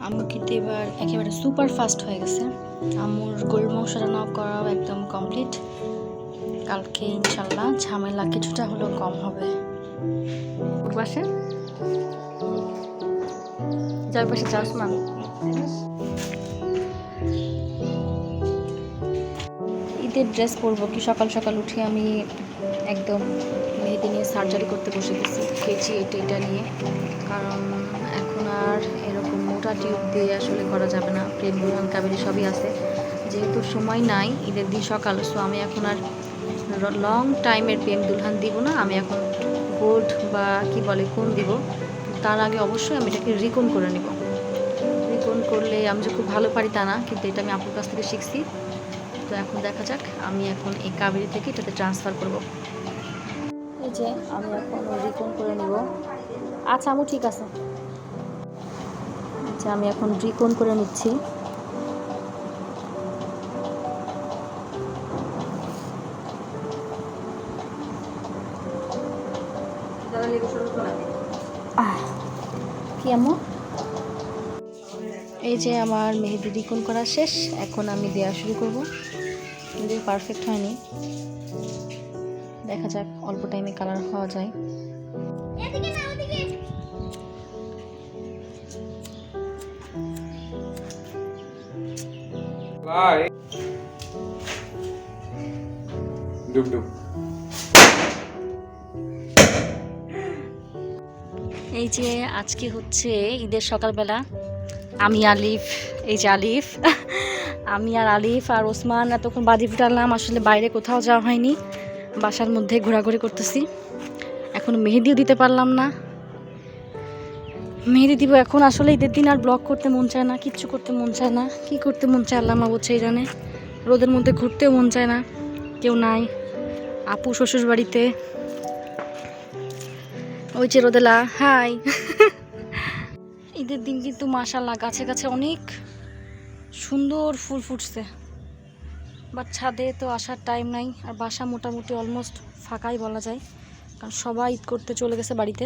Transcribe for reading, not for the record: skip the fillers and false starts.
আম্মু কিন্তু এবার একেবারে সুপার ফাস্ট হয়ে গেছে। আম্মুর গরুর মাংস রান্না করাও একদম কমপ্লিট। কালকে ইনশাল্লাহ ঝামেলা কিছুটা হলেও কম হবে। ওর পাশে যার পাশে জাসমান ঈদের ড্রেস পরবো কি সকাল সকাল উঠে আমি একদম মেহেদি নিয়ে সার্জারি করতে বসে গেছি, কেচি এটা নিয়ে। কারণ এখন আর এরকম মোটা টিউব দিয়ে আসলে করা যাবে না, প্রেম দুলহান কাবেরি সবই আছে। যেহেতু সময় নাই ঈদের দিন সকাল, সো আমি এখন আর লং টাইমের প্রেম দুলহান দিব না। আমি এখন গোল্ড বা কি বলে কোন দিব। তার আগে অবশ্যই আমি এটাকে রিকন করে নিব। রিকন করলে আমি যে খুব ভালো পারি তা না, কিন্তু এটা আমি আপুর কাছ থেকে শিখছি। তো এখন দেখা যাক, আমি এখন এই কাবেরি থেকে এটাতে ট্রান্সফার করব। এই যে আমি এখন রিকন করে নিব। আচ্ছা আমু ঠিক আছে। আচ্ছা আমি এখন রিকন করে নিচ্ছি। কি আমু? এই যে আমার মেহেদি রিকন করা শেষ, এখন আমি দেওয়া শুরু করব। কিন্তু পারফেক্ট হয়নি, দেখা যাক অল্প টাইমে কালার হওয়া যায়। এই যে আজকে হচ্ছে ঈদের সকালবেলা, আমি আলিফ, এই যে আলিফ আমি আর আলিফ আর ওসমান এতক্ষণ বাজি ফুটালাম। আসলে বাইরে কোথাও যাওয়া হয়নি, বাসার মধ্যে ঘোরাঘুরি করতেছি। এখন মেহেদিও দিতে পারলাম না, মেহেদি দিব এখন। আসলে ঈদের দিন আর ব্লগ করতে মন চায় না, কিচ্ছু করতে মন চায় না। কি করতে মন চায় আল্লাহ মাবুদ জানে। রোদের মধ্যে ঘুরতেও মন চায় না, কেউ নাই। আপু শ্বশুর বাড়িতে, ওই যে রোদেলা হাই ঈদের দিন কিন্তু মাশাআল্লাহ গাছে গাছে অনেক সুন্দর ফুল ফুটছে, বাট ছাদে তো আসার টাইম নাই। আর বাসা মোটামুটি অলমোস্ট ফাঁকাই বলা যায়, কারণ সবাই ঈদ করতে চলে গেছে বাড়িতে।